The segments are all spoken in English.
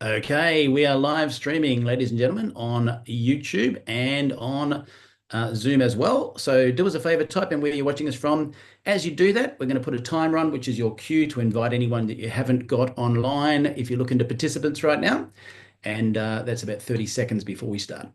Okay, we are live streaming, ladies and gentlemen, on YouTube and on Zoom as well. So do us a favor, type in where you're watching us from. As you do that, we're going to put a timer on, which is your cue to invite anyone that you haven't got online if you're looking to participants right now. And that's about 30 seconds before we start.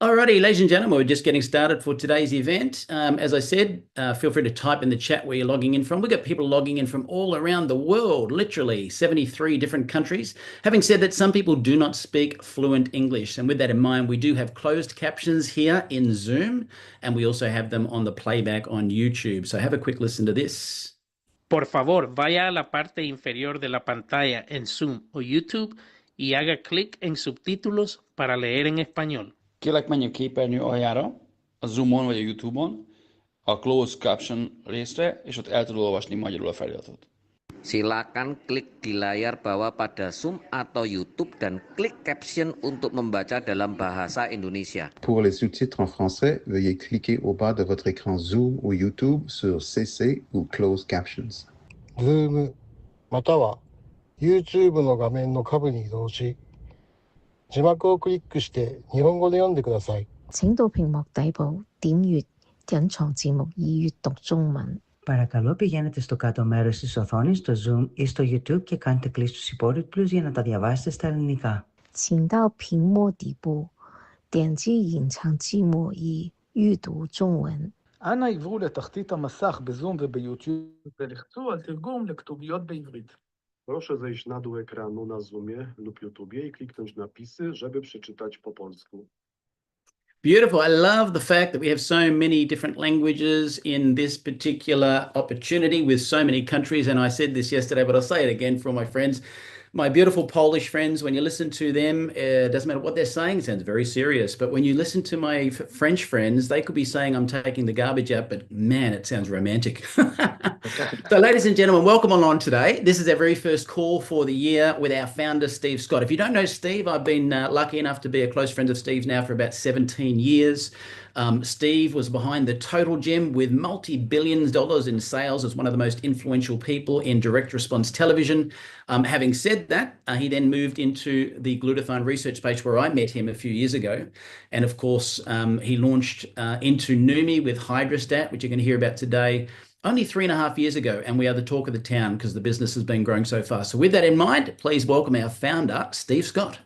Alrighty, ladies and gentlemen, we're just getting started for today's event. As I said, feel free to type in the chat where you're logging in from. We've got people logging in from all around the world, literally 73 different countries. Having said that, some people do not speak fluent English. And with that in mind, we do have closed captions here in Zoom, and we also have them on the playback on YouTube. So have a quick listen to this. Por favor, vaya a la parte inferior de la pantalla en Zoom o YouTube y haga clic en subtítulos para leer en español. Kérlek, menjünk képernyő aljára, a Zoomon vagy a YouTube-on, a Closed Caption részre, és ott el tudod olvasni magyarul a feliratot. Silakan klik di layar bawah pada Zoom atau YouTube dan klik caption untuk membaca dalam bahasa Indonesia. Pour les sous-titres en français, veuillez cliquer au bas de votre écran Zoom ou YouTube sur CC ou Closed Captions. Zoom または YouTube の画面の下部に移動し、字幕をクリックして日本語で読んでください。请到屏幕底部點閱隱藏字幕以閱讀中文. Παρακαλώ πηγαίνετε στο κάτω μέρος της οθόνης, στο Zoom ή στο YouTube και κάντε κλικ στους υπότιτλους για να τα διαβάσετε στα ελληνικά. 請到屏幕底部點擊隱藏字幕以閱讀中文. אנא עברו לתחתית המסך בזום וביוטיוב ולחצו על תרגום לכתוביות בעברית. Proszę zejść na dół ekranu na Zoomie lub YouTubie i kliknąć napisy, żeby przeczytać po polsku. Beautiful. I love the fact that we have so many different languages in this particular opportunity with so many countries. And I said this yesterday, but I'll say it again for all my friends. My beautiful Polish friends, when you listen to them, it doesn't matter what they're saying, it sounds very serious. But when you listen to my French friends, they could be saying, I'm taking the garbage out, but man, it sounds romantic. So ladies and gentlemen, welcome along today. This is our very first call for the year with our founder, Steve Scott. If you don't know Steve, I've been lucky enough to be a close friend of Steve's now for about 17 years. Steve was behind the Total Gym with multi-billions dollars in sales as one of the most influential people in direct response television. Having said that, he then moved into the glutathione research space where I met him a few years ago. And of course, he launched into Neumi with Hydrostat, which you're going to hear about today, only 3.5 years ago. And we are the talk of the town because the business has been growing so fast. So with that in mind, please welcome our founder, Steve Scott.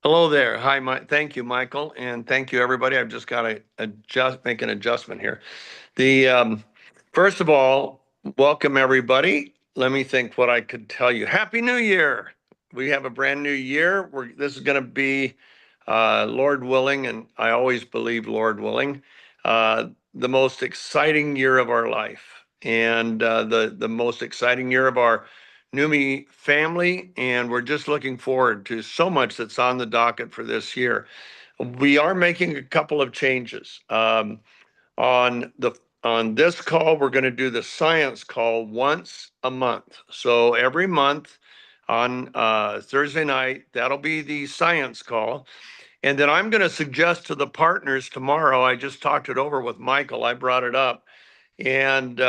Hello there. Hi, thank you, Michael, and thank you, everybody. I've just got to make an adjustment here. First of all, welcome, everybody. Let me think what I could tell you. Happy New Year. We have a brand new year. This is going to be, Lord willing, and I always believe Lord willing, the most exciting year of our life, and the most exciting year of our Neumi family, and we're just looking forward to so much that's on the docket for this year. We are making a couple of changes. On this call, we're going to do the science call once a month. So every month on Thursday night, that'll be the science call. And then I'm going to suggest to the partners tomorrow, I just talked it over with Michael, I brought it up, and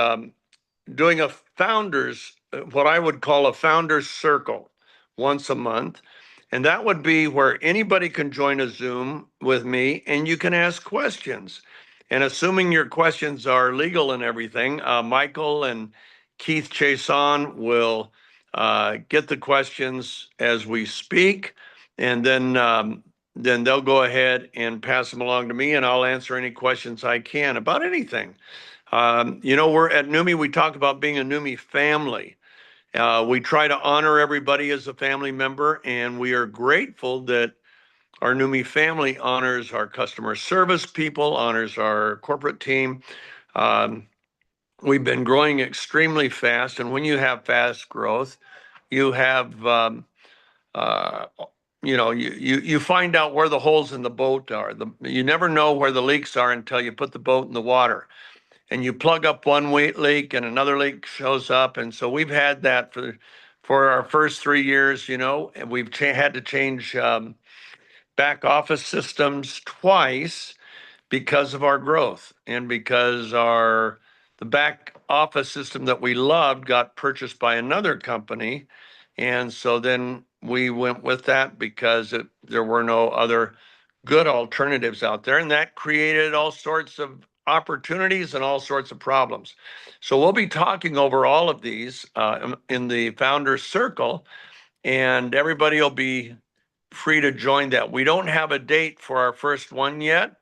doing a founders, what I would call a founders circle once a month. And that would be where anybody can join a Zoom with me and you can ask questions. And assuming your questions are legal and everything, Michael and Keith Chason will get the questions as we speak. And then they'll go ahead and pass them along to me and I'll answer any questions I can about anything. We're at Neumi, we talk about being a Neumi family. We try to honor everybody as a family member, and we are grateful that our Neumi family honors our customer service people, honors our corporate team. We've been growing extremely fast, and when you have fast growth, you have uh, you find out where the holes in the boat are. You never know where the leaks are until you put the boat in the water. And you plug up one leak and another leak shows up. And so we've had that for our first 3 years, and we've had to change back office systems twice because of our growth and because the back office system that we loved got purchased by another company. And so then we went with that because there were no other good alternatives out there. And that created all sorts of opportunities and all sorts of problems. So we'll be talking over all of these in the Founders Circle, and everybody will be free to join that. We don't have a date for our first one yet.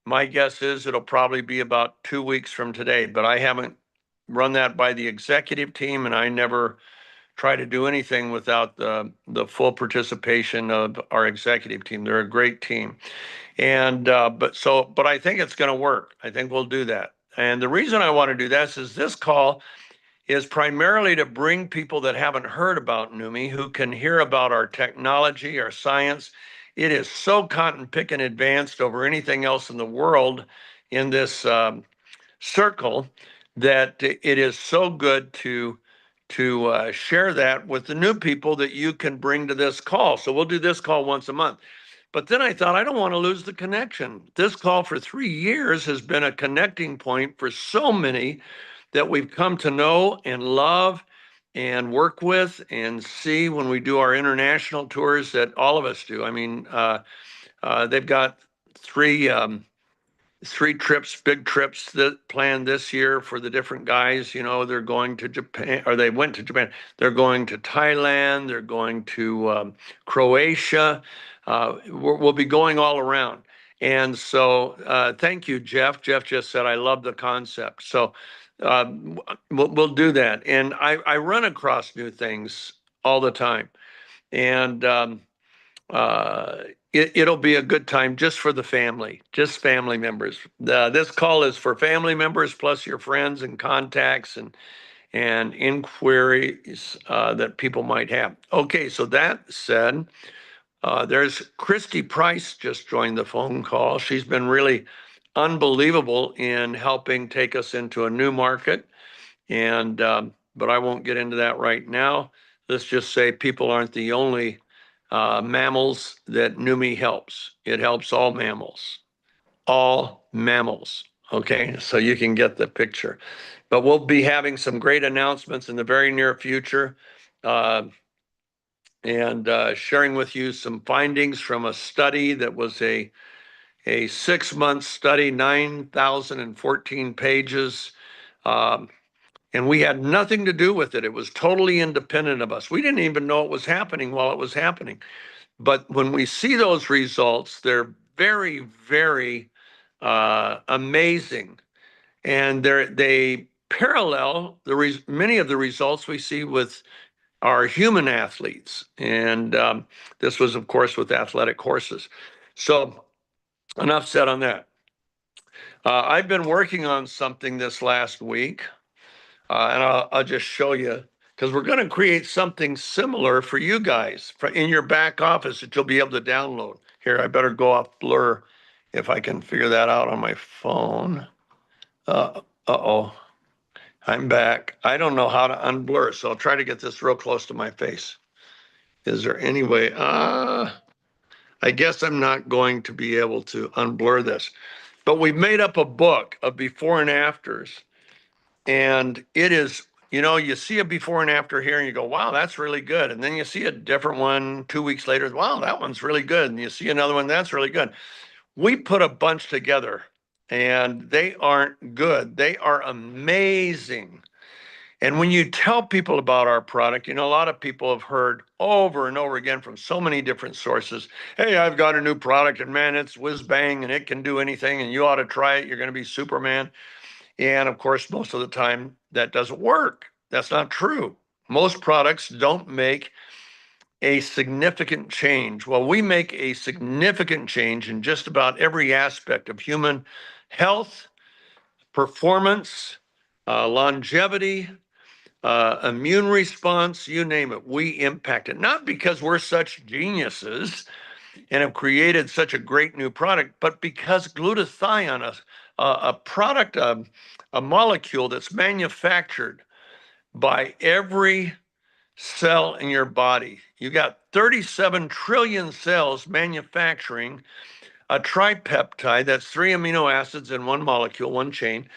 My guess is it'll probably be about 2 weeks from today, but I haven't run that by the executive team, and I never try to do anything without the full participation of our executive team. They're a great team. And but I think it's going to work. I think we'll do that. And the reason I want to do this is this call is primarily to bring people that haven't heard about Neumi, who can hear about our technology, our science. It is so cotton picking advanced over anything else in the world in this circle that it is so good to share that with the new people that you can bring to this call. So we'll do this call once a month. But then I thought, I don't want to lose the connection. This call for 3 years has been a connecting point for so many that we've come to know and love and work with and see when we do our international tours that all of us do. I mean, they've got three trips, big trips that planned this year for the different guys. They're going to Japan, or they went to Japan. They're going to Thailand. They're going to Croatia. We'll be going all around. And so thank you, Jeff. Jeff just said, I love the concept. So we'll do that. And I run across new things all the time. And it'll be a good time just for the family, just family members. This call is for family members plus your friends and contacts and inquiries that people might have. Okay, so that said, there's Christy Price just joined the phone call. She's been really unbelievable in helping take us into a new market. And but I won't get into that right now. Let's just say people aren't the only mammals that Neumi helps. It helps all mammals. All mammals. Okay, so you can get the picture. But we'll be having some great announcements in the very near future and sharing with you some findings from a study that was a 6-month study, 9,014 pages. And we had nothing to do with it. It was totally independent of us. We didn't even know it was happening while it was happening. But when we see those results, they're very, very amazing. And they parallel many of the results we see with our human athletes. And this was, of course, with athletic horses. So enough said on that. I've been working on something this last week, and I'll just show you, because we're going to create something similar for you guys in your back office that you'll be able to download. Here, I better go off blur if I can figure that out on my phone. Uh-oh. I'm back. I don't know how to unblur, so I'll try to get this real close to my face. Is there any way? I guess I'm not going to be able to unblur this. But we've made up a book of before and afters. And it is, you see a before and after here and you go, wow, that's really good. And then you see a different one 2 weeks later. Wow, that one's really good. And you see another one, that's really good. We put a bunch together and they aren't good. They are amazing. And when you tell people about our product, a lot of people have heard over and over again from so many different sources, hey, I've got a new product and man, it's whiz bang and it can do anything and you ought to try it. You're going to be Superman. And of course, most of the time that doesn't work. That's not true. Most products don't make a significant change. Well, we make a significant change in just about every aspect of human health, performance, longevity, immune response, you name it, we impact it. Not because we're such geniuses and have created such a great new product, but because glutathione, a product, a molecule that's manufactured by every cell in your body. You got 37 trillion cells manufacturing a tripeptide, that's 3 amino acids in one molecule, one chain,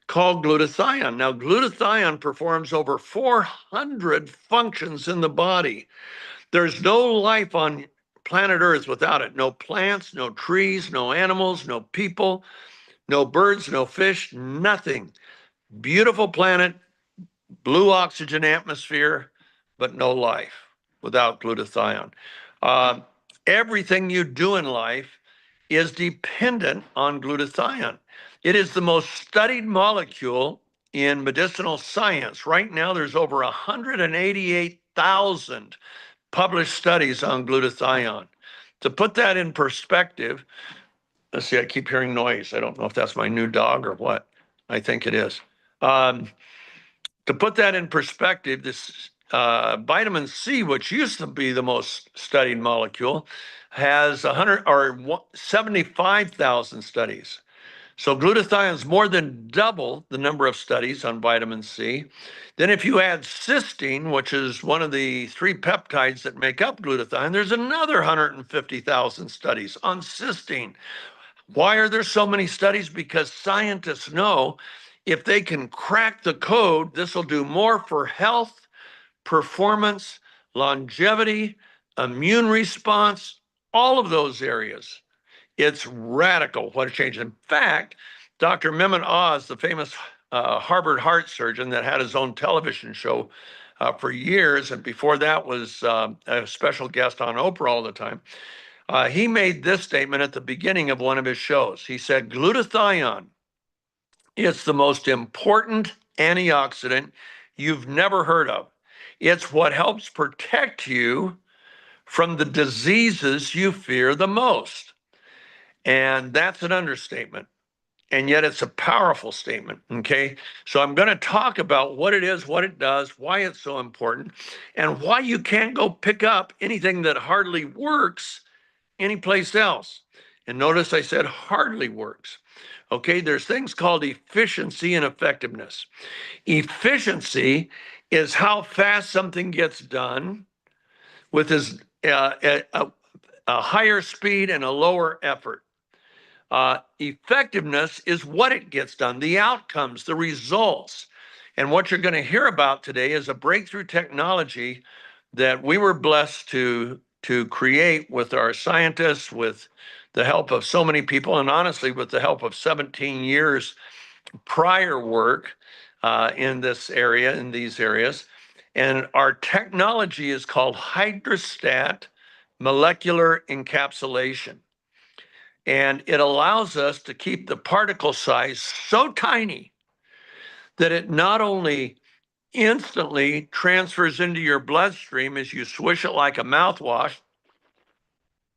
called glutathione. Now, glutathione performs over 400 functions in the body. There's no life on planet Earth without it. No plants, no trees, no animals, no people, no birds, no fish, nothing. Beautiful planet, blue oxygen atmosphere, but no life without glutathione. Everything you do in life is dependent on glutathione. It is the most studied molecule in medicinal science. Right now, there's over 188,000 published studies on glutathione. To put that in perspective, let's see, I keep hearing noise. I don't know if that's my new dog or what. I think it is. To put that in perspective, this vitamin C, which used to be the most studied molecule, has 75,000 studies. So glutathione is more than double the number of studies on vitamin C. Then if you add cysteine, which is one of the 3 peptides that make up glutathione, there's another 150,000 studies on cysteine. Why are there so many studies? Because scientists know if they can crack the code, this will do more for health, performance, longevity, immune response, all of those areas. It's radical what a change. In fact, Dr. Mehmet Oz, the famous Harvard heart surgeon that had his own television show for years, and before that was a special guest on Oprah all the time, he made this statement at the beginning of one of his shows. He said, glutathione is the most important antioxidant you've never heard of. It's what helps protect you from the diseases you fear the most. And that's an understatement. And yet it's a powerful statement, okay? So I'm going to talk about what it is, what it does, why it's so important, and why you can't go pick up anything that hardly works anyplace else. And notice I said hardly works. Okay, there's things called efficiency and effectiveness. Efficiency is how fast something gets done with a higher speed and a lower effort. Effectiveness is what it gets done, the outcomes, the results. And what you're going to hear about today is a breakthrough technology that we were blessed to create with our scientists, with the help of so many people, and honestly, with the help of 17 years prior work in this area, in these areas. And our technology is called hydrostat molecular encapsulation. And it allows us to keep the particle size so tiny that it not only instantly transfers into your bloodstream as you swish it like a mouthwash,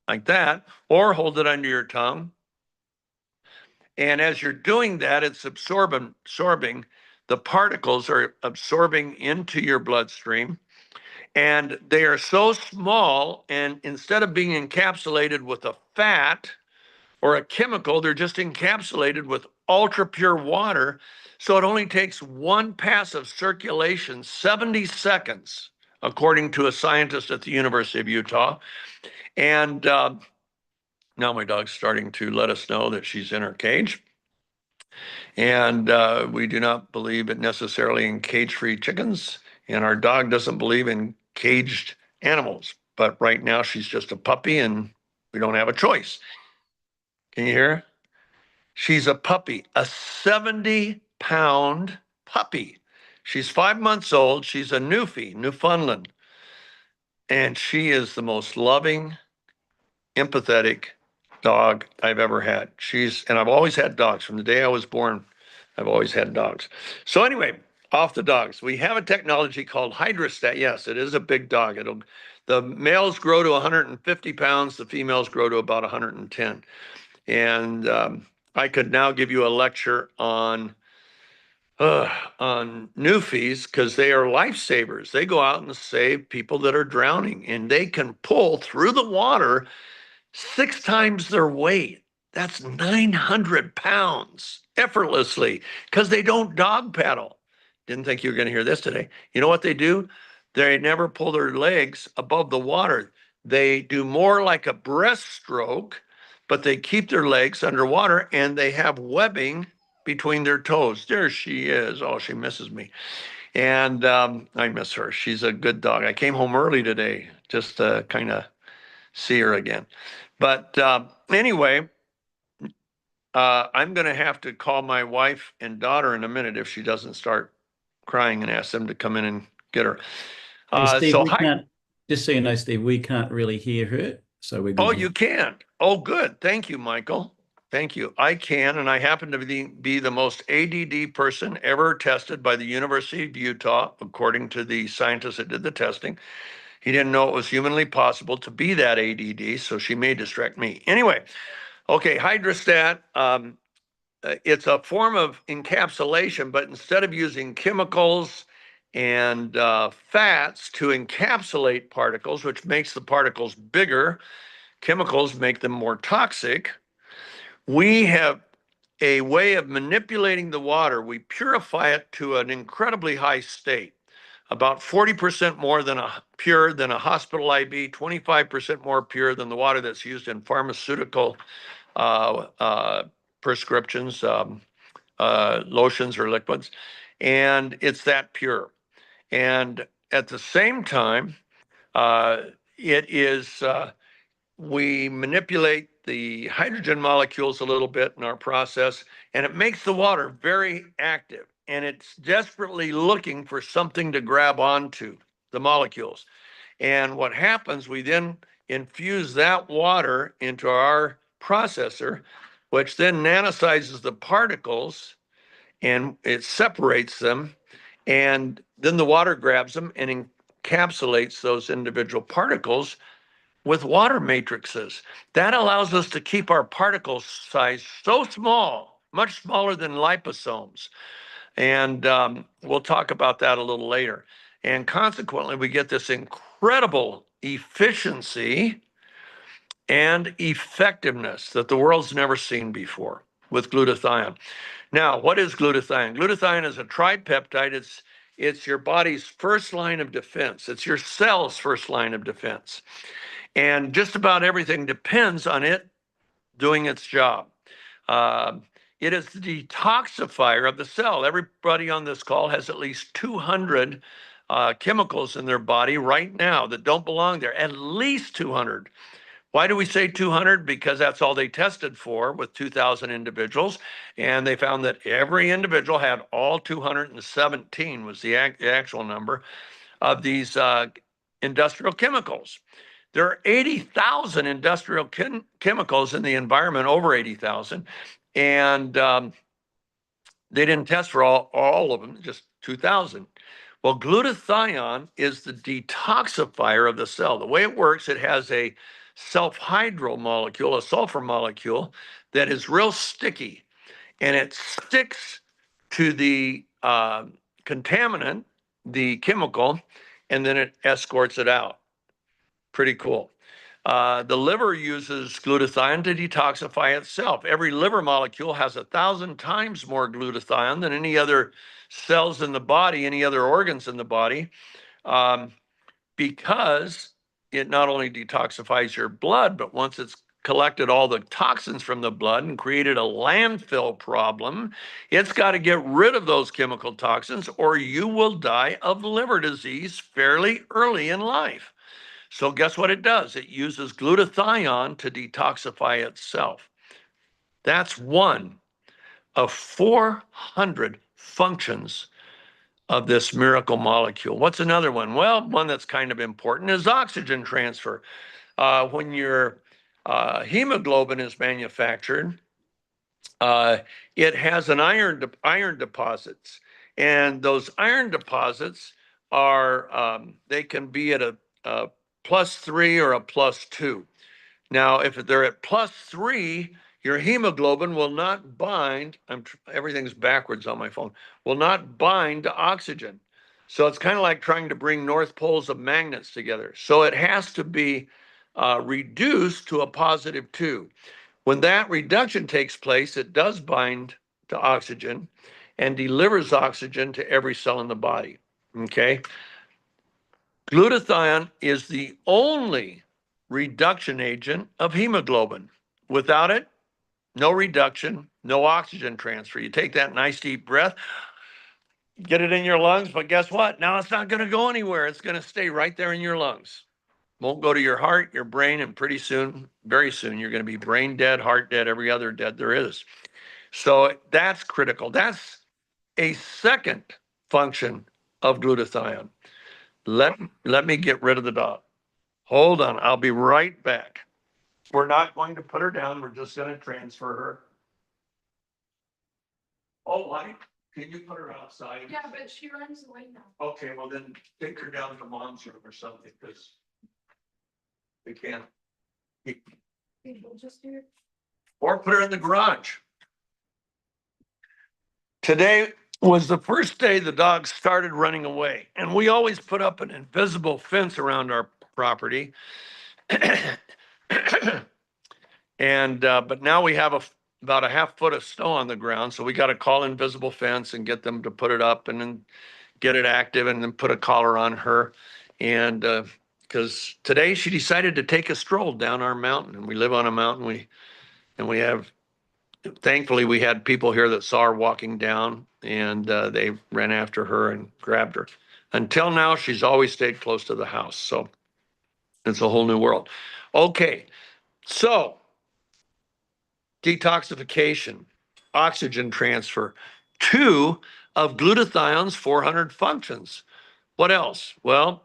like that, or hold it under your tongue. And as you're doing that, it's absorbing, the particles are absorbing into your bloodstream. And they are so small, and instead of being encapsulated with a fat or a chemical, they're just encapsulated with ultra pure water. So it only takes one pass of circulation, 70 seconds, according to a scientist at the University of Utah. And now my dog's starting to let us know that she's in her cage. And we do not believe it necessarily in cage-free chickens. And our dog doesn't believe in caged animals. But right now she's just a puppy and we don't have a choice. Can you hear her? She's a puppy, a 70-pound puppy. She's 5 months old. She's a Newfie, Newfoundland. And she is the most loving, empathetic dog I've ever had. And I've always had dogs. From the day I was born, I've always had dogs. So anyway, off the dogs. We have a technology called hydrostat. Yes, it is a big dog. The males grow to 150 pounds. The females grow to about 110. And I could now give you a lecture on on Newfies because they are lifesavers. They go out and save people that are drowning, and they can pull through the water 6 times their weight. That's 900 pounds effortlessly because they don't dog paddle. Didn't think you were going to hear this today. You know what they do? They never pull their legs above the water. They do more like a breaststroke, but they keep their legs underwater and they have webbing between their toes. There she is. Oh, she misses me. And I miss her. She's a good dog. I came home early today just to kind of see her again. But anyway, I'm going to have to call my wife and daughter in a minute if she doesn't start crying and ask them to come in and get her. Hey, Steve, So we hi. can't, just so you know, Steve, we can't really hear her, so we're good Oh, here. you can. Oh, good. Thank you, Michael. Thank you. I can, and I happen to be the most ADD person ever tested by the University of Utah, according to the scientist that did the testing. He didn't know it was humanly possible to be that ADD, so she may distract me. Anyway, okay, hydrostat. It's a form of encapsulation, but instead of using chemicals and fats to encapsulate particles, which makes the particles bigger, chemicals make them more toxic. We have a way of manipulating the water. We purify it to an incredibly high state, about 40% more than pure than a hospital IV, 25% more pure than the water that's used in pharmaceutical prescriptions, lotions or liquids. And it's that pure. And at the same time, it is we manipulate the hydrogen molecules a little bit in our process, and it makes the water very active. And it's desperately looking for something to grab onto, the molecules. And what happens, we then infuse that water into our processor, which then nanosizes the particles and it separates them. And then the water grabs them and encapsulates those individual particles with water matrices. That allows us to keep our particle size so small, much smaller than liposomes. And we'll talk about that a little later. And consequently, we get this incredible efficiency and effectiveness that the world's never seen before with glutathione. Now, what is glutathione? Glutathione is a tripeptide. It's your body's first line of defense. It's your cell's first line of defense. And just about everything depends on it doing its job. It is the detoxifier of the cell. Everybody on this call has at least 200 chemicals in their body right now that don't belong there, at least 200. Why do we say 200? Because that's all they tested for with 2,000 individuals. And they found that every individual had all 217 was the actual number of these industrial chemicals. There are 80,000 industrial chemicals in the environment, over 80,000. And they didn't test for all of them, just 2,000. Well, glutathione is the detoxifier of the cell. The way it works, it has a self-hydryl molecule, a sulfur molecule, that is real sticky. And it sticks to the contaminant, the chemical, and then it escorts it out. Pretty cool. The liver uses glutathione to detoxify itself. Every liver molecule has 1,000 times more glutathione than any other cells in the body, any other organs in the body, because it not only detoxifies your blood, but once it's collected all the toxins from the blood and created a landfill problem, it's got to get rid of those chemical toxins or you will die of liver disease fairly early in life. So guess what it does? It uses glutathione to detoxify itself. That's one of 400 functions of this miracle molecule. What's another one? Well, one that's kind of important is oxygen transfer. When your hemoglobin is manufactured, it has an iron deposits. And those iron deposits are, they can be at a +3 or a +2. Now, if they're at +3, your hemoglobin will not bind, everything's backwards on my phone, will not bind to oxygen. So it's kind of like trying to bring north poles of magnets together. So it has to be reduced to a +2. When that reduction takes place, it does bind to oxygen and delivers oxygen to every cell in the body. Okay. Glutathione is the only reduction agent of hemoglobin. Without it, no reduction, no oxygen transfer. You take that nice deep breath, get it in your lungs, but guess what? Now it's not going to go anywhere. It's going to stay right there in your lungs. Won't go to your heart, your brain, and pretty soon, very soon, you're going to be brain dead, heart dead, every other dead there is. So that's critical. That's a second function of glutathione. Let me get rid of the dog. Hold on, I'll be right back. We're not going to put her down. We're just going to transfer her. Oh, can you put her outside? Yeah, but she runs away now. Okay, well then take her down to mom's room or something, because we can't. We'll just do it. Or put her in the garage. Today was the first day the dog started running away, and we always put up an invisible fence around our property. And but now we have about a half foot of snow on the ground, so we got to call invisible fence and get them to put it up and then get it active and then put a collar on her. And because today she decided to take a stroll down our mountain, and we live on a mountain. We have, thankfully, we had people here that saw her walking down, and they ran after her and grabbed her. Until now, she's always stayed close to the house. So it's a whole new world. Okay, so detoxification, oxygen transfer, 2 of glutathione's 400 functions. What else? Well,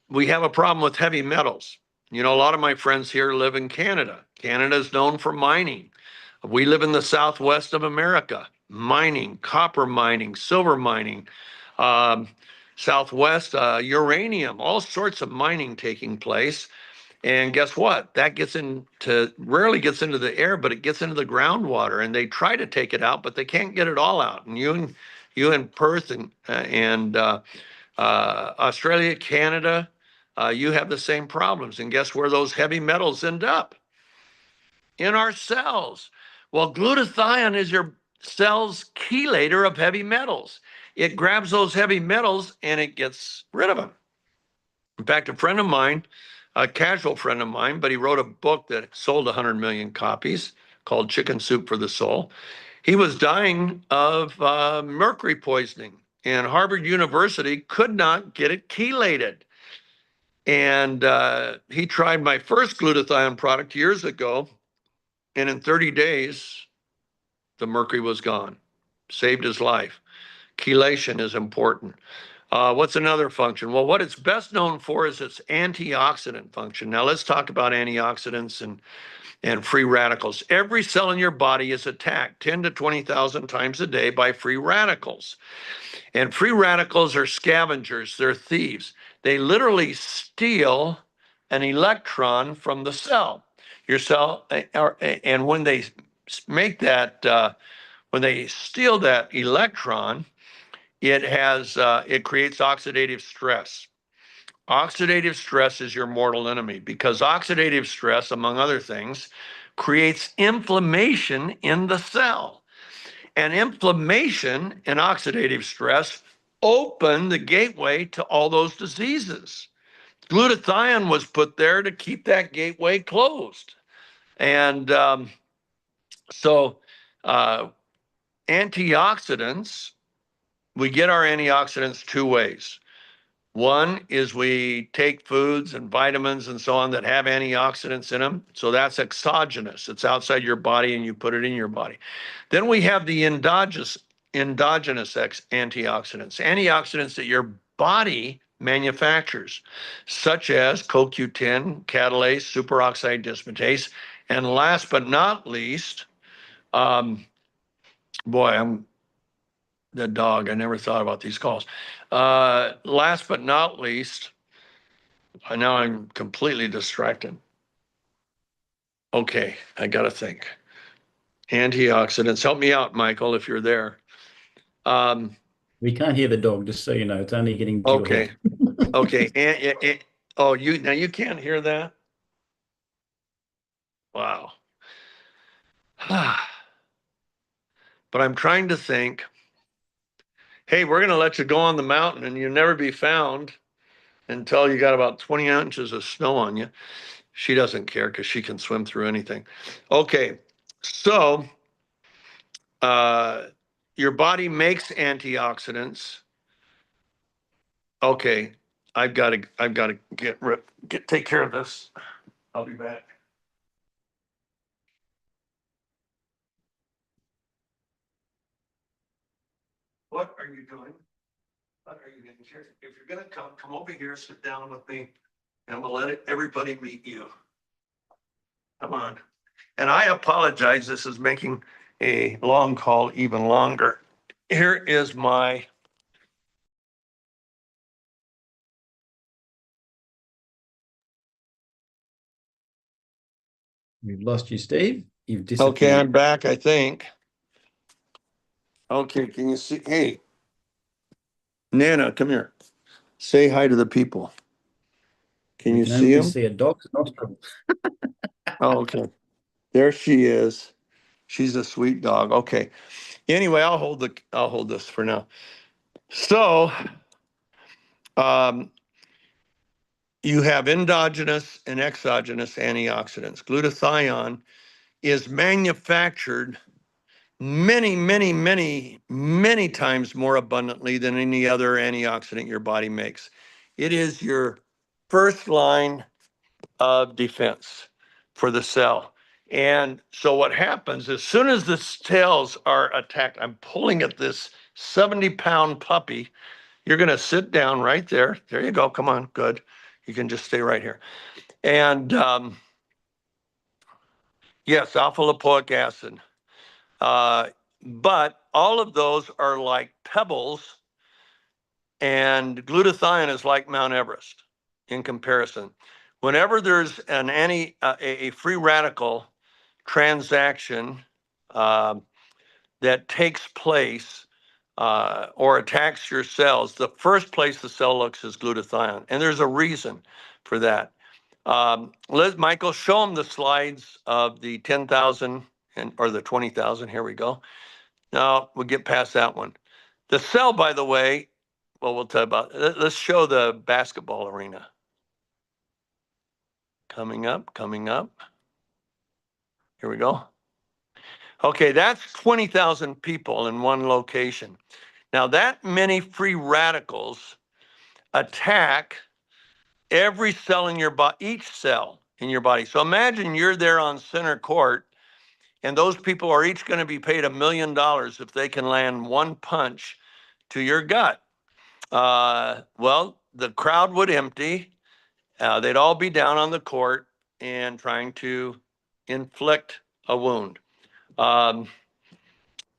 we have a problem with heavy metals. You know, a lot of my friends here live in Canada. Canada is known for mining. We live in the southwest of America, mining, copper mining, silver mining, southwest uranium, all sorts of mining taking place. And guess what? That rarely gets into the air, but it gets into the groundwater. And they try to take it out, but they can't get it all out. And you in Perth and Australia, Canada, you have the same problems. And guess where those heavy metals end up? In our cells. Well, glutathione is your cell's chelator of heavy metals. It grabs those heavy metals and it gets rid of them. In fact, a friend of mine, a casual friend of mine, but he wrote a book that sold 100 million copies called Chicken Soup for the Soul. He was dying of mercury poisoning, and Harvard University could not get it chelated. And he tried my first glutathione product years ago, and in 30 days, the mercury was gone. Saved his life. Chelation is important. What's another function? Well, what it's best known for is its antioxidant function. Now let's talk about antioxidants and free radicals. Every cell in your body is attacked 10 to 20,000 times a day by free radicals. And free radicals are scavengers, they're thieves. They literally steal an electron from the cell. Your cell, and when they make that, when they steal that electron, it creates oxidative stress. Oxidative stress is your mortal enemy because oxidative stress, among other things, creates inflammation in the cell. And inflammation and oxidative stress open the gateway to all those diseases. Glutathione was put there to keep that gateway closed. And so antioxidants, we get our antioxidants 2 ways. One is we take foods and vitamins and so on that have antioxidants in them. So that's exogenous. It's outside your body and you put it in your body. Then we have the endogenous antioxidants, antioxidants that your body manufactures, such as CoQ10, catalase, superoxide dismutase, and last but not least, the dog, I never thought about these calls. Last but not least, now I'm completely distracted. Okay, I got to think. Antioxidants. Help me out, Michael, if you're there. We can't hear the dog, just so you know. It's only getting to your Okay. head. Okay. Oh, you can't hear that? Wow. But I'm trying to think. Hey, we're going to let you go on the mountain and you'll never be found until you got about 20 inches of snow on you. She doesn't care because she can swim through anything. Okay. So your body makes antioxidants. Okay. I've got to take care of this. I'll be back. What are you doing? What are you doing here? If you're gonna come over here, sit down with me, and we'll let everybody meet you. Come on. And I apologize. This is making a long call even longer. Here is my. We've lost you, Steve. You've Okay, disappeared. I'm back, I think. Okay, can you see? Hey, Nana, come here. Say hi to the people. Can We you can see only them? see a dog's nostril. Oh, okay. There she is. She's a sweet dog. Okay. Anyway, I'll hold this for now. So, you have endogenous and exogenous antioxidants. Glutathione is manufactured many times more abundantly than any other antioxidant your body makes. It is your first line of defense for the cell. And so what happens as soon as the cells are attacked, I'm pulling at this 70-pound puppy. You're going to sit down right there. There you go. Come on. Good. You can just stay right here. And yes, alpha lipoic acid. But all of those are like pebbles, and glutathione is like Mount Everest in comparison. Whenever there's a free radical transaction that takes place or attacks your cells, the first place the cell looks is glutathione, and there's a reason for that. Michael, show them the slides of the 10,000 or the 20,000. Here we go. Now we'll get past that one. The cell, by the way, well, we'll tell you about. Let's show the basketball arena. Coming up. Here we go. Okay, that's 20,000 people in one location. Now that many free radicals attack every cell in your body, each cell in your body. So imagine you're there on center court, and those people are each going to be paid $1 million if they can land one punch to your gut. Well, the crowd would empty. They'd all be down on the court and trying to inflict a wound.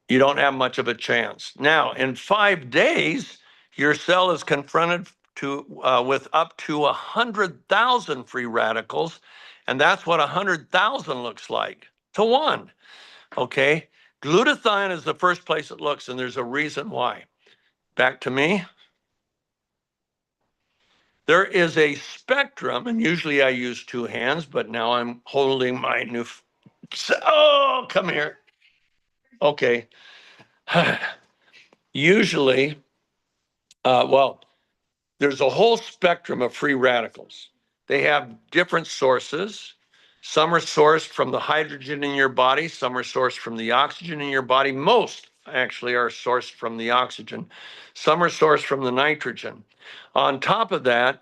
You don't have much of a chance. Now, in 5 days, your cell is confronted with up to 100,000 free radicals, and that's what 100,000 looks like to one. Okay, glutathione is the first place it looks, and there's a reason why. Back to me. There is a spectrum, and usually I use two hands, but now I'm holding my new. Oh, come here. Okay. Usually, well, there's a whole spectrum of free radicals. They have different sources. Some are sourced from the hydrogen in your body. Some are sourced from the oxygen in your body. Most actually are sourced from the oxygen. Some are sourced from the nitrogen. On top of that,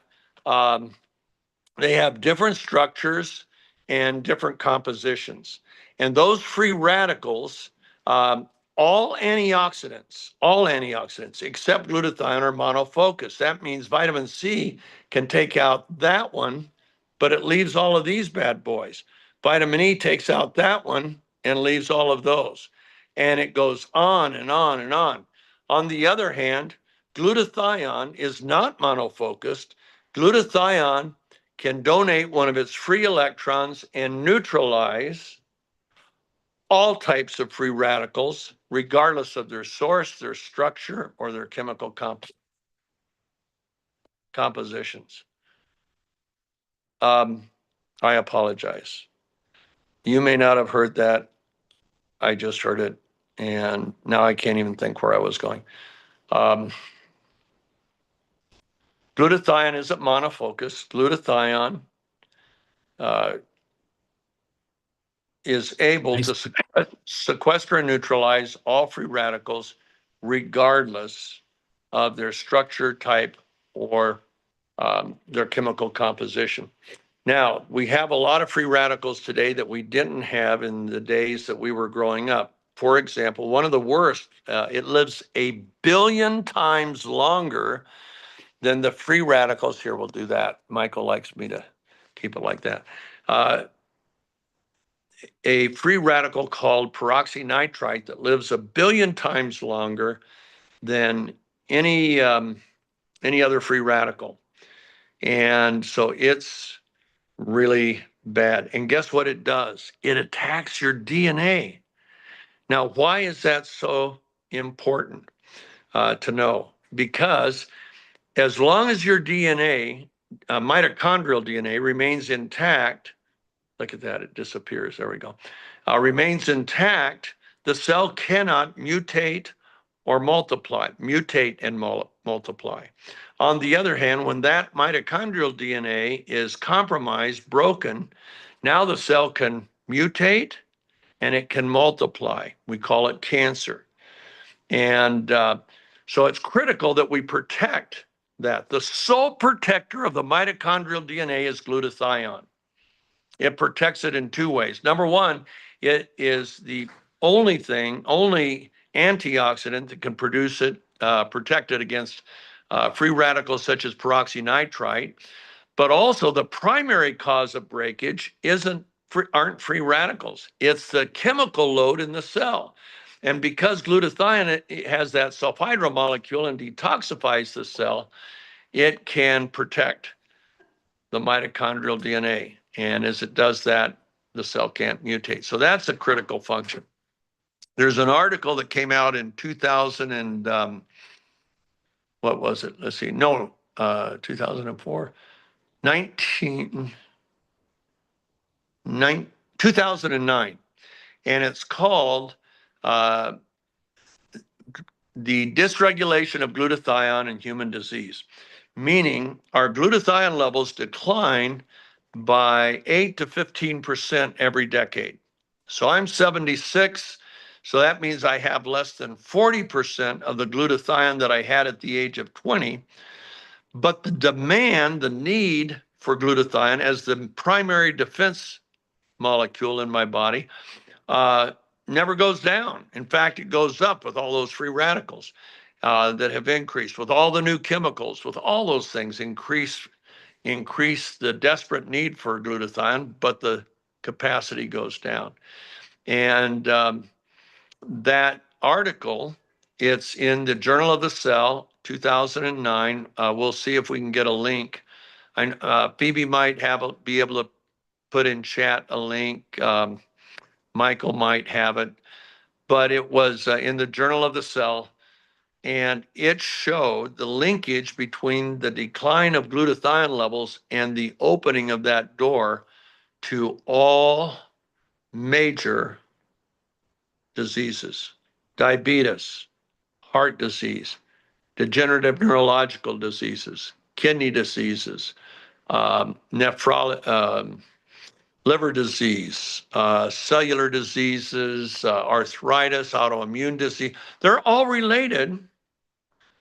they have different structures and different compositions. And those free radicals, all antioxidants except glutathione are monofocus. That means vitamin C can take out that one, but it leaves all of these bad boys. Vitamin E takes out that one and leaves all of those. And it goes on and on and on. On the other hand, glutathione is not monofocused. Glutathione can donate one of its free electrons and neutralize all types of free radicals, regardless of their source, their structure, or their chemical compositions. I apologize. You may not have heard that. I just heard it, and now I can't even think where I was going. Glutathione isn't monofocus. Glutathione is able to sequester and neutralize all free radicals, regardless of their structure, type, or their chemical composition. Now, we have a lot of free radicals today that we didn't have in the days that we were growing up. For example, one of the worst, it lives 1 billion times longer than the free radicals. Here, we'll do that. Michael likes me to keep it like that. A free radical called peroxynitrite that lives 1 billion times longer than any other free radical. And so it's really bad. And guess what it does? It attacks your DNA. Now, why is that so important to know? Because as long as your DNA, mitochondrial DNA, remains intact, look at that, it disappears, there we go, remains intact, the cell cannot mutate or multiply, mutate and multiply. On the other hand, when that mitochondrial DNA is compromised, broken, now the cell can mutate and it can multiply. We call it cancer. And so it's critical that we protect that. The sole protector of the mitochondrial DNA is glutathione. It protects it in 2 ways. Number one, it is the only antioxidant that can produce it, protect it against free radicals such as peroxynitrite. But also the primary cause of breakage aren't free radicals. It's the chemical load in the cell. And because glutathione has that sulfhydryl molecule and detoxifies the cell, it can protect the mitochondrial DNA. And as it does that, the cell can't mutate. So that's a critical function. There's an article that came out in 2000 and what was it? Let's see. No, 2004. 2009. And it's called The Dysregulation of Glutathione in Human Disease, meaning our glutathione levels decline by 8 to 15% every decade. So I'm 76, so that means I have less than 40% of the glutathione that I had at the age of 20. But the demand, the need for glutathione as the primary defense molecule in my body never goes down. In fact, it goes up with all those free radicals that have increased, with all the new chemicals, with all those things increase the desperate need for glutathione, but the capacity goes down. And that article, it's in the Journal of the Cell, 2009. We'll see if we can get a link. Phoebe might be able to put in chat a link. Michael might have it. But it was in the Journal of the Cell, and it showed the linkage between the decline of glutathione levels and the opening of that door to all major diseases: diabetes, heart disease, degenerative neurological diseases, kidney diseases, liver disease, cellular diseases, arthritis, autoimmune disease. They're all related.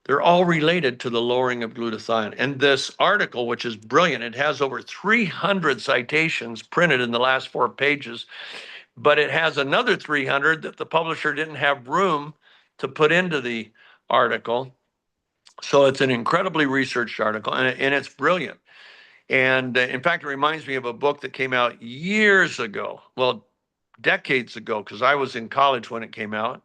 They're all related to the lowering of glutathione. And this article, which is brilliant, it has over 300 citations printed in the last 4 pages, but it has another 300 that the publisher didn't have room to put into the article. So it's an incredibly researched article, and it's brilliant. And in fact, it reminds me of a book that came out years ago, well, decades ago, because I was in college when it came out.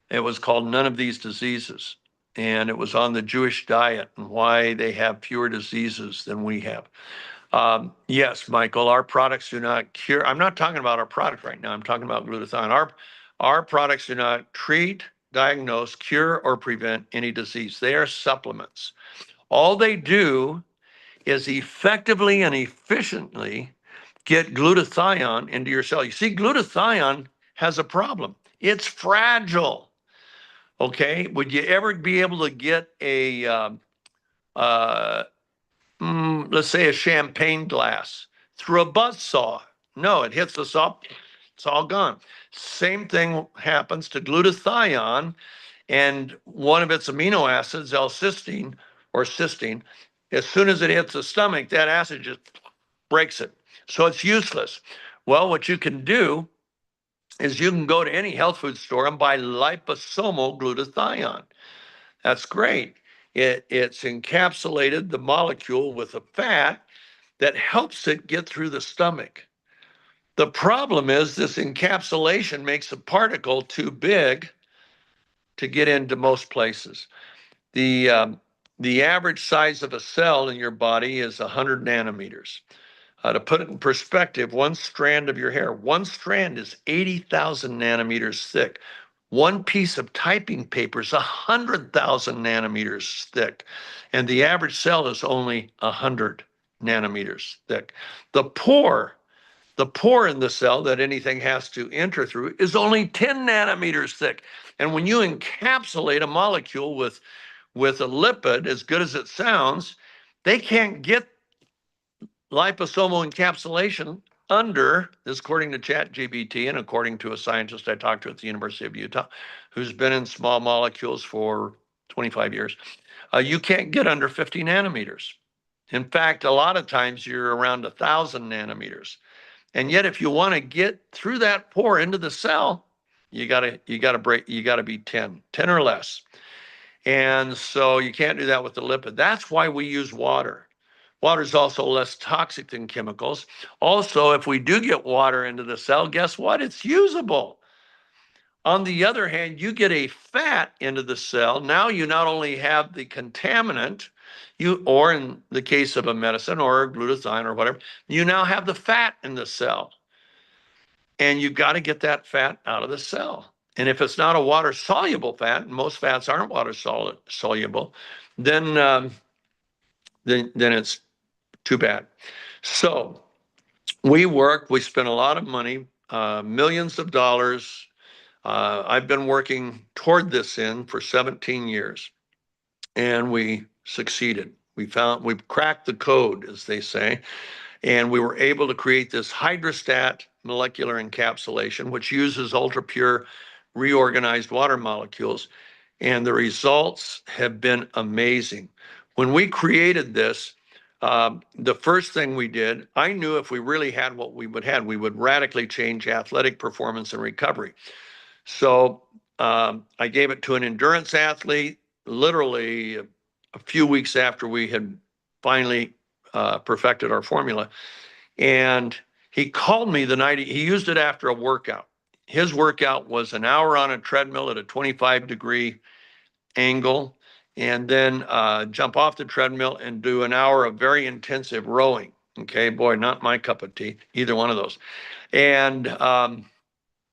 It was called None of These Diseases. And it was on the Jewish diet and why they have fewer diseases than we have. Yes, Michael, our products do not cure. I'm not talking about our product right now. I'm talking about glutathione. Our products do not treat, diagnose, cure, or prevent any disease. They are supplements. All they do is effectively and efficiently get glutathione into your cell. You see, glutathione has a problem. It's fragile. Okay, would you ever be able to get a let's say a champagne glass through a buzz saw? No, it hits the saw, it's all gone. Same thing happens to glutathione and one of its amino acids, L-cysteine or cysteine. As soon as it hits the stomach, that acid just breaks it. So it's useless. Well, what you can do is you can go to any health food store and buy liposomal glutathione. That's great. It's encapsulated the molecule with a fat that helps it get through the stomach. The problem is this encapsulation makes a particle too big to get into most places. The average size of a cell in your body is 100 nanometers. To put it in perspective, one strand of your hair, one strand is 80,000 nanometers thick. One piece of typing paper is 100,000 nanometers thick, and the average cell is only 100 nanometers thick. The pore in the cell that anything has to enter through is only 10 nanometers thick. And when you encapsulate a molecule with a lipid, as good as it sounds, they can't get liposomal encapsulation under this, according to ChatGPT and according to a scientist I talked to at the University of Utah, who's been in small molecules for 25 years. You can't get under 50 nanometers. In fact, a lot of times you're around 1,000 nanometers. And yet, if you want to get through that pore into the cell, you gotta be 10 or less. And so you can't do that with the lipid. That's why we use water. Water is also less toxic than chemicals. Also, if we do get water into the cell, guess what? It's usable. On the other hand, you get a fat into the cell. Now you not only have the contaminant, or in the case of a medicine or a glutathione or whatever, you now have the fat in the cell. And you've got to get that fat out of the cell. And if it's not a water-soluble fat, and most fats aren't water-soluble, then it's too bad. So we spend a lot of money, millions of dollars. I've been working toward this end for 17 years, and we succeeded. We cracked the code, as they say, and we were able to create this hydrostat molecular encapsulation, which uses ultra-pure reorganized water molecules. And the results have been amazing. When we created this, the first thing we did, I knew if we really had what we would radically change athletic performance and recovery. So I gave it to an endurance athlete literally a few weeks after we had finally perfected our formula. And he called me the night he used it after a workout. His workout was an hour on a treadmill at a 25-degree angle, and then jump off the treadmill and do an hour of very intensive rowing. Okay, boy, not my cup of tea, either one of those. And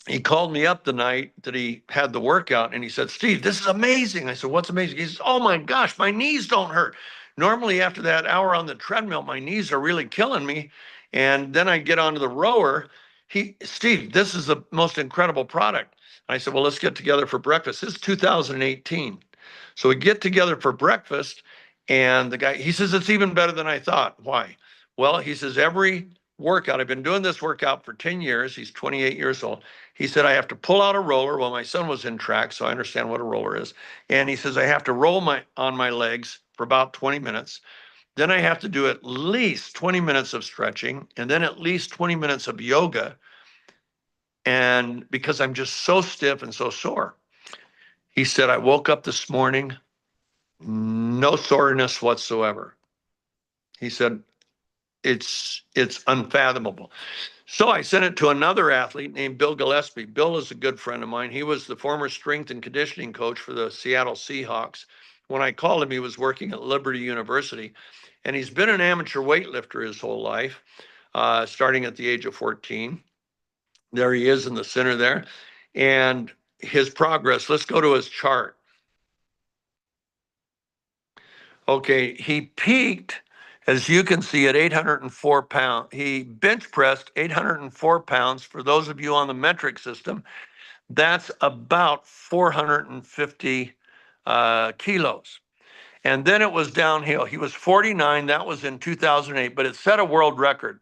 he called me up the night that he had the workout and he said, "Steve, this is amazing." I said, "What's amazing?" He says, "Oh my gosh, my knees don't hurt. Normally after that hour on the treadmill, my knees are really killing me. And then I get onto the rower. Steve, this is the most incredible product." I said, "Well, let's get together for breakfast." This is 2018. So we get together for breakfast, and the guy, he says, "It's even better than I thought." Why? Well, he says, every workout, I've been doing this workout for 10 years. He's 28 years old. He said, I have to pull out a roller. Well, my son was in track, so I understand what a roller is. And he says, I have to roll on my legs for about 20 minutes. Then I have to do at least 20 minutes of stretching, and then at least 20 minutes of yoga. And because I'm just so stiff and so sore. He said, I woke up this morning, no soreness whatsoever. He said, it's unfathomable. So I sent it to another athlete named Bill Gillespie. Bill is a good friend of mine. He was the former strength and conditioning coach for the Seattle Seahawks. When I called him, he was working at Liberty University, and he's been an amateur weightlifter his whole life, starting at the age of 14. There he is in the center there. And his progress, let's go to his chart. Okay, he peaked, as you can see, at 804 pounds. He bench pressed 804 pounds. For those of you on the metric system, that's about 450 kilos. And then it was downhill. He was 49. That was in 2008, but it set a world record.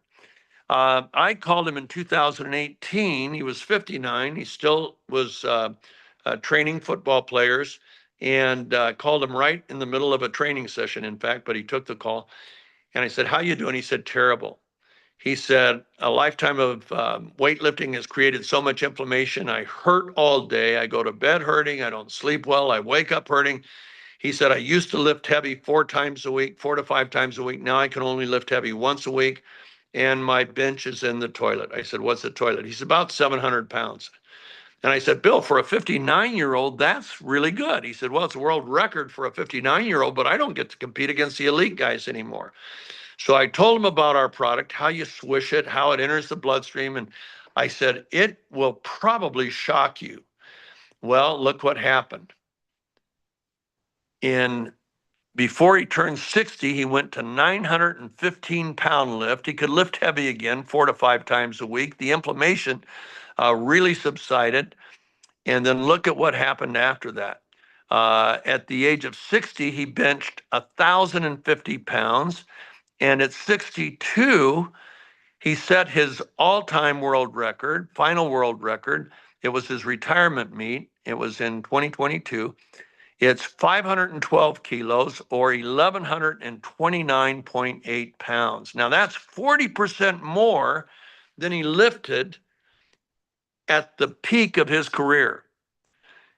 I called him in 2018. He was 59. He still was training football players, and called him right in the middle of a training session, in fact, but he took the call. And I said, "How you doing?" He said, "Terrible." He said, "A lifetime of weightlifting has created so much inflammation. I hurt all day. I go to bed hurting. I don't sleep well. I wake up hurting." He said, "I used to lift heavy 4 to 5 times a week. Now I can only lift heavy once a week. And my bench is in the toilet." I said, "What's the toilet?" He's about 700 pounds. And I said, "Bill, for a 59-year-old, that's really good." He said, "Well, it's a world record for a 59-year-old, but I don't get to compete against the elite guys anymore." So I told him about our product, how you swish it, how it enters the bloodstream. And I said, "It will probably shock you." Well, look what happened. Before he turned 60, he went to 915-pound lift. He could lift heavy again 4 to 5 times a week. The inflammation really subsided. And then look at what happened after that. At the age of 60, he benched 1,050 pounds. And at 62, he set his all-time world record, final world record. It was his retirement meet. It was in 2022. It's 512 kilos, or 1,129.8 pounds. Now, that's 40% more than he lifted at the peak of his career.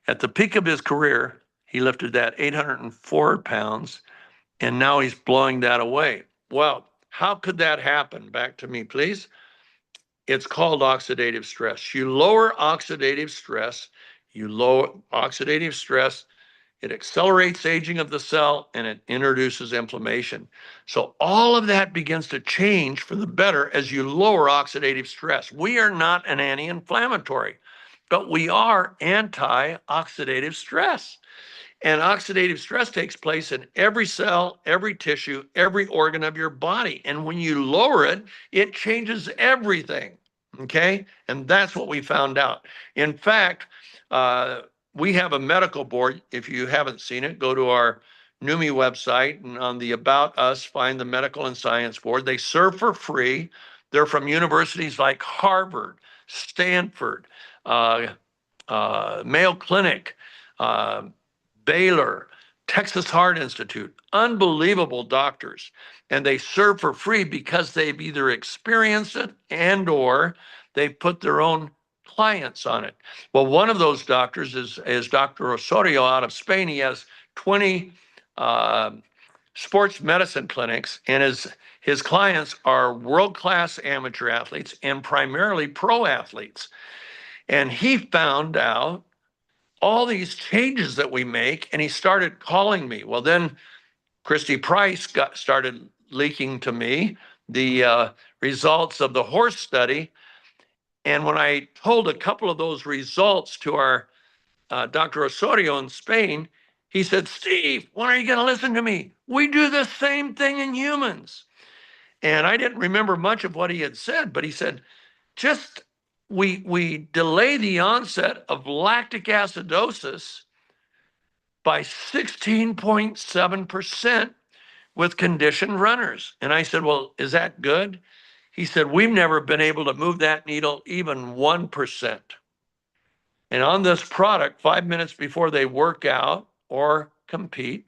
At the peak of his career, he lifted that 804 pounds, and now he's blowing that away. Well, how could that happen? Back to me, please. It's called oxidative stress. You lower oxidative stress, it accelerates aging of the cell, and it introduces inflammation. So all of that begins to change for the better as you lower oxidative stress. We are not an anti-inflammatory, but we are anti-oxidative stress. And oxidative stress takes place in every cell, every tissue, every organ of your body. And when you lower it, it changes everything. Okay? And that's what we found out. In fact, we have a medical board. If you haven't seen it, go to our Neumi website, and on the About Us, find the Medical and Science Board. They serve for free. They're from universities like Harvard, Stanford, Mayo Clinic, Baylor, Texas Heart Institute, unbelievable doctors. And they serve for free because they've either experienced it and or they've put their own clients on it. Well, one of those doctors is Dr. Osorio out of Spain. He has 20 sports medicine clinics, and his clients are world-class amateur athletes and primarily pro athletes. And he found out all these changes that we make, and he started calling me. Well, then Christy Price started leaking to me the results of the horse study. And when I told a couple of those results to our Dr. Osorio in Spain, he said, "Steve, when are you going to listen to me? We do the same thing in humans." And I didn't remember much of what he had said, but he said, we delay the onset of lactic acidosis by 16.7% with conditioned runners. And I said, "Well, is that good?" He said, "We've never been able to move that needle even 1%. And on this product, 5 minutes before they work out or compete,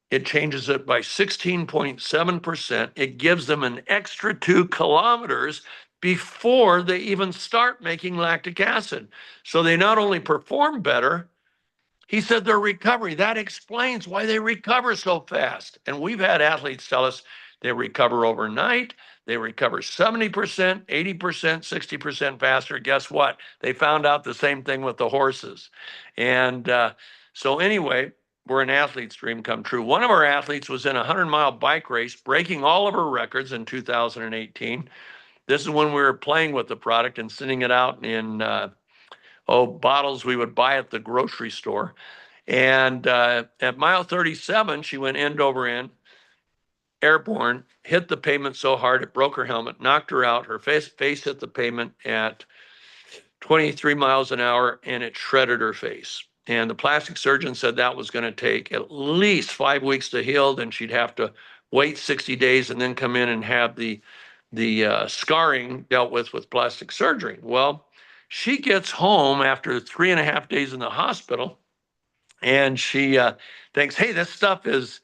it changes it by 16.7%. It gives them an extra 2 kilometers before they even start making lactic acid. So they not only perform better, he said their recovery, that explains why they recover so fast. And we've had athletes tell us they recover overnight, they recover 70%, 80%, 60% faster. Guess what? They found out the same thing with the horses. And so anyway, were an athlete's dream come true. One of our athletes was in a 100-mile bike race, breaking all of her records in 2018. This is when we were playing with the product and sending it out in bottles we would buy at the grocery store. And at mile 37, she went end over end, airborne, hit the pavement so hard it broke her helmet, knocked her out. Her face hit the pavement at 23 miles an hour, and it shredded her face. And the plastic surgeon said that was going to take at least 5 weeks to heal. Then she'd have to wait 60 days and then come in and have the scarring dealt with plastic surgery. Well, she gets home after 3.5 days in the hospital, and she thinks, hey, this stuff is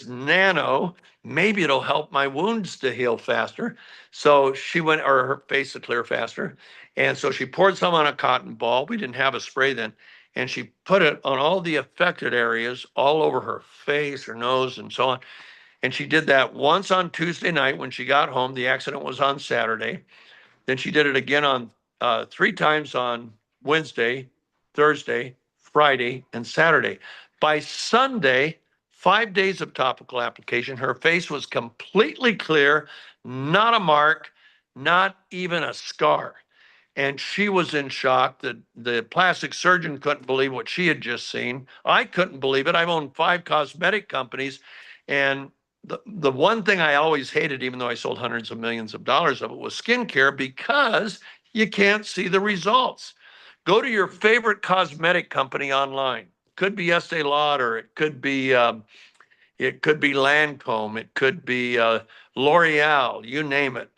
nano. Maybe it'll help my wounds to heal faster. So she went, or her face to clear faster. And so she poured some on a cotton ball. We didn't have a spray then. And she put it on all the affected areas, all over her face, her nose, and so on. And she did that once on Tuesday night when she got home. The accident was on Saturday. Then she did it again on 3 times on Wednesday, Thursday, Friday, and Saturday. By Sunday, 5 days of topical application, her face was completely clear, not a mark, not even a scar. And she was in shock. The plastic surgeon couldn't believe what she had just seen. I couldn't believe it. I've owned 5 cosmetic companies, and the one thing I always hated, even though I sold hundreds of millions of dollars of it, was skincare, because you can't see the results. Go to your favorite cosmetic company online. Could be Estee Lauder, it could be Lancome, it could be L'Oreal, you name it.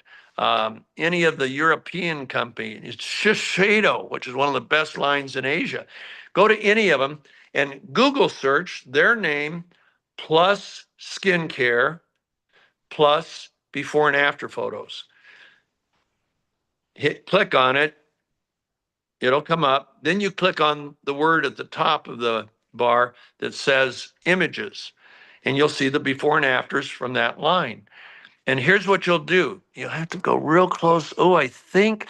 Any of the European companies, Shiseido, which is one of the best lines in Asia. Go to any of them and Google search their name plus skincare plus before and after photos. Click on it. It'll come up. Then you click on the word at the top of the bar that says images, and you'll see the before and afters from that line. And here's what you'll do. You'll have to go real close. Oh, I think,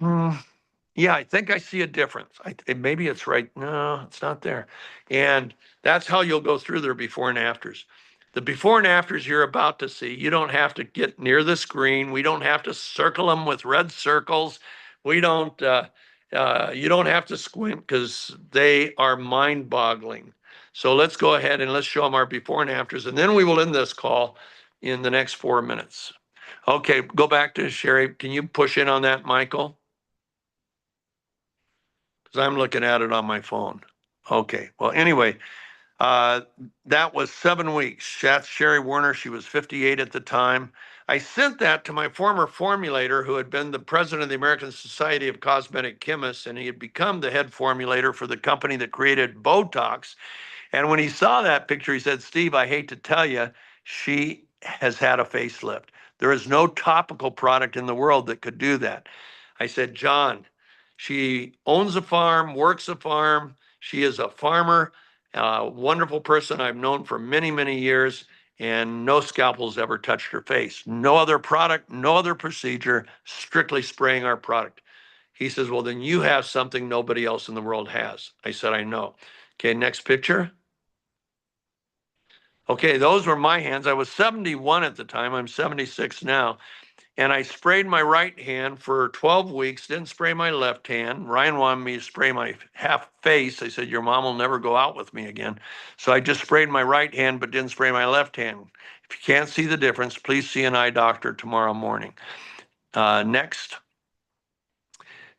yeah, I think I see a difference. Maybe it's right. No, it's not there. And that's how you'll go through their before and afters. The before and afters you're about to see, you don't have to get near the screen. We don't have to circle them with red circles. We don't, you don't have to squint, because they are mind-boggling. So let's go ahead and let's show them our before and afters, and then we will end this call in the next 4 minutes. Okay, go back to Sherry. Can you push in on that, Michael? Because I'm looking at it on my phone. Okay, well, anyway, that was 7 weeks. That's Sherry Werner. She was 58 at the time. I sent that to my former formulator, who had been the president of the American Society of Cosmetic Chemists, and he had become the head formulator for the company that created Botox. And when he saw that picture, he said, Steve, I hate to tell you, she has had a facelift. There is no topical product in the world that could do that. I said, John, she owns a farm, works a farm. She is a farmer, a wonderful person I've known for many, many years, and no scalpels ever touched her face. No other product, no other procedure, strictly spraying our product. He says, well, then you have something nobody else in the world has. I said, I know. Okay, next picture. Okay, those were my hands. I was 71 at the time. I'm 76 now. And I sprayed my right hand for 12 weeks, didn't spray my left hand. Ryan wanted me to spray my half face. I said, your mom will never go out with me again. So I just sprayed my right hand, but didn't spray my left hand. If you can't see the difference, please see an eye doctor tomorrow morning. Next.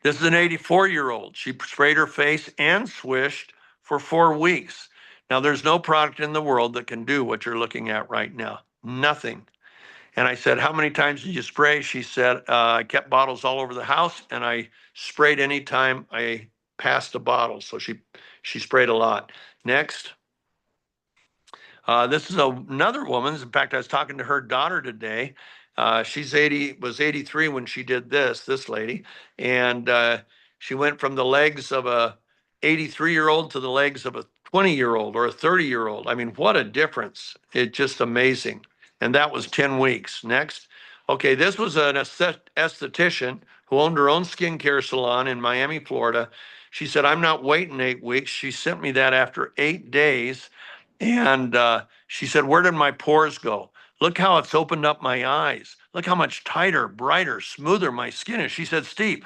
This is an 84-year-old. She sprayed her face and swished for 4 weeks. Now, there's no product in the world that can do what you're looking at right now. Nothing. And I said, how many times did you spray? She said, I kept bottles all over the house, and I sprayed anytime I passed a bottle. So she sprayed a lot. Next. This is another woman. In fact, I was talking to her daughter today. She's 83 when she did this lady. And she went from the legs of a 83-year-old to the legs of a 20-year-old or a 30-year-old. I mean, what a difference. It's just amazing. And that was 10 weeks. Next. Okay, this was an esthetician who owned her own skincare salon in Miami, Florida. She said, I'm not waiting 8 weeks. She sent me that after 8 days. And she said, where did my pores go? Look how it's opened up my eyes. Look how much tighter, brighter, smoother my skin is. She said, Steve,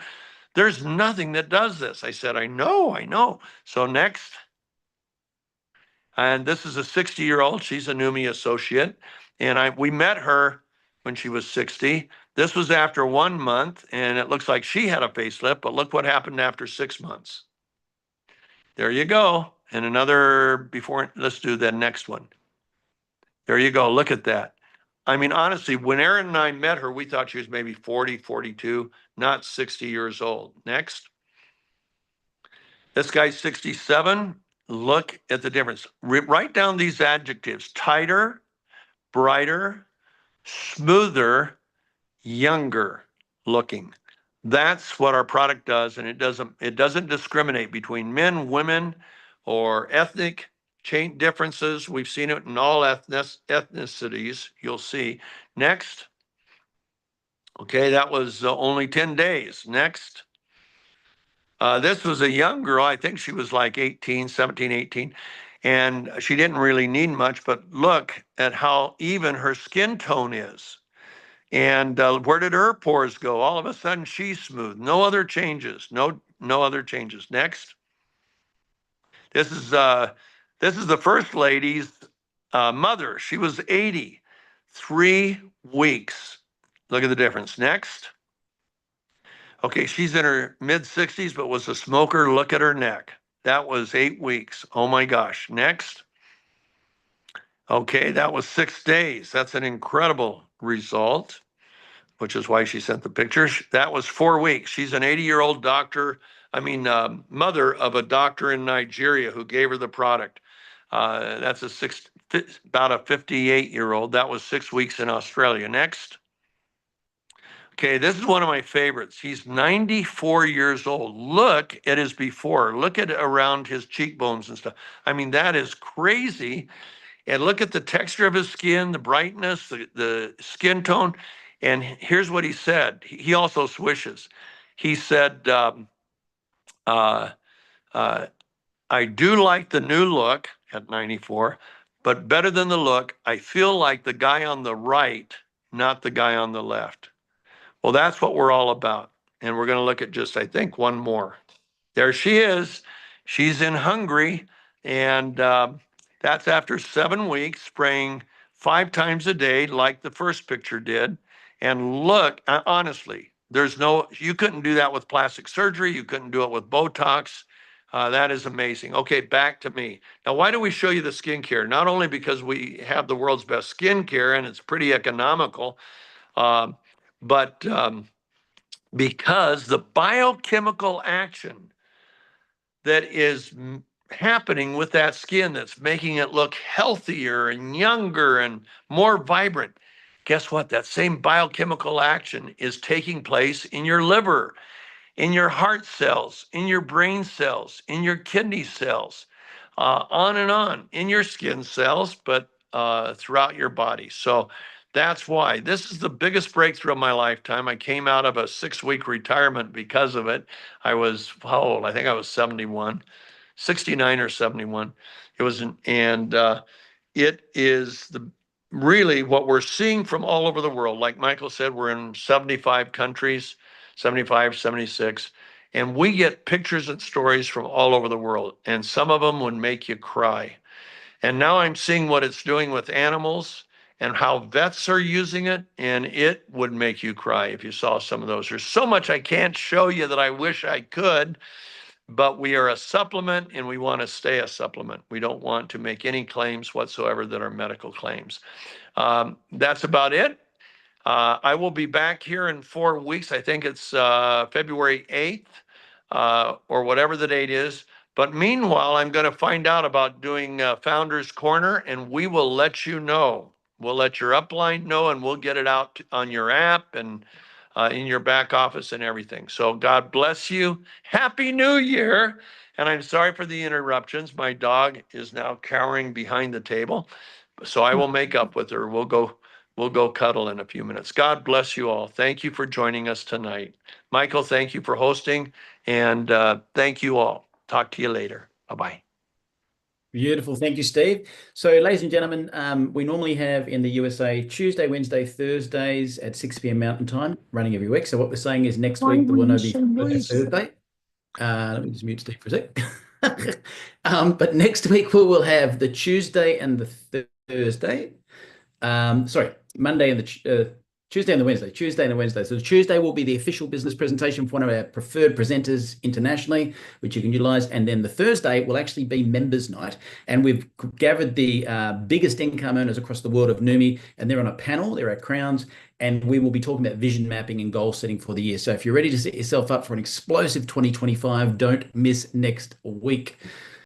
there's nothing that does this. I said, I know. So next. And this is a 60-year-old. She's a Neumi associate. And we met her when she was 60. This was after 1 month, and it looks like she had a facelift, but look what happened after 6 months. There you go. And another before, let's do the next one. There you go. Look at that. I mean, honestly, when Erin and I met her, we thought she was maybe 40, 42, not 60 years old. Next. This guy's 67. Look at the difference. Write down these adjectives: tighter, brighter, smoother, younger looking. That's what our product does, and it doesn't discriminate between men, women, or ethnic differences. We've seen it in all ethnicities. You'll see. Next. Okay, that was only 10 days. Next. This was a young girl. I think she was like 18, 17, 18. And she didn't really need much, but look at how even her skin tone is. And where did her pores go? All of a sudden, she's smooth. No other changes. No other changes. Next. This is the first lady's mother. She was 80, 3 weeks. Look at the difference. Next. Okay, she's in her mid 60s, but was a smoker. Look at her neck. That was 8 weeks. Oh my gosh. Next. Okay, that was 6 days. That's an incredible result, which is why she sent the pictures. That was 4 weeks. She's an 80-year-old mother of a doctor in Nigeria who gave her the product. That's about a 58-year-old. That was 6 weeks in Australia. Next. Okay, this is one of my favorites. He's 94 years old. Look at his before. Look at around his cheekbones and stuff. I mean, that is crazy. And look at the texture of his skin, the brightness, the skin tone. And here's what he said. He also swishes. He said, I do like the new look at 94, but better than the look, I feel like the guy on the right, not the guy on the left. Well, that's what we're all about. And we're going to look at just, I think, one more. There she is. She's in Hungary. And that's after 7 weeks, spraying 5 times a day, like the first picture did. And look, honestly, you couldn't do that with plastic surgery. You couldn't do it with Botox. That is amazing. Okay, back to me. Now, why do we show you the skincare? Not only because we have the world's best skincare and it's pretty economical, but because the biochemical action that is happening with that skin that's making it look healthier and younger and more vibrant, guess what? That same biochemical action is taking place in your liver, in your heart cells, in your brain cells, in your kidney cells, on and on, in your skin cells, but throughout your body. So that's why this is the biggest breakthrough of my lifetime. I came out of a 6-week retirement because of it. I was, how old? I think I was 71, 69 or 71. It is really what we're seeing from all over the world. Like Michael said, we're in 75 countries, 75, 76. And we get pictures and stories from all over the world. And some of them would make you cry. And now I'm seeing what it's doing with animals and how vets are using it. And it would make you cry if you saw some of those. There's so much I can't show you that I wish I could. But we are a supplement and we want to stay a supplement. We don't want to make any claims whatsoever that are medical claims. That's about it. I will be back here in 4 weeks. I think it's February 8th or whatever the date is. But meanwhile, I'm going to find out about doing Founders Corner, and we will let you know. We'll let your upline know, and we'll get it out on your app and in your back office and everything. So God bless you. Happy New Year. And I'm sorry for the interruptions. My dog is now cowering behind the table. So I will make up with her. We'll go we'll go cuddle in a few minutes. God bless you all. Thank you for joining us tonight. Michael, thank you for hosting, and thank you all. Talk to you later. Bye-bye. Beautiful. Thank you, Steve. So, ladies and gentlemen, we normally have in the USA Tuesday, Wednesday, Thursdays at 6 p.m. Mountain Time, running every week. So what we're saying is next week there will no be Thursday. Let me just mute Steve for a sec. But next week we will have the Tuesday and the Thursday. Monday and the Tuesday and the Wednesday. Tuesday and the Wednesday. So the Tuesday will be the official business presentation for one of our preferred presenters internationally, which you can utilize. And then the Thursday will actually be members night. And we've gathered the biggest income earners across the world of Neumi, and they're on a panel, they're at Crowns, and we will be talking about vision mapping and goal setting for the year. So if you're ready to set yourself up for an explosive 2025, don't miss next week.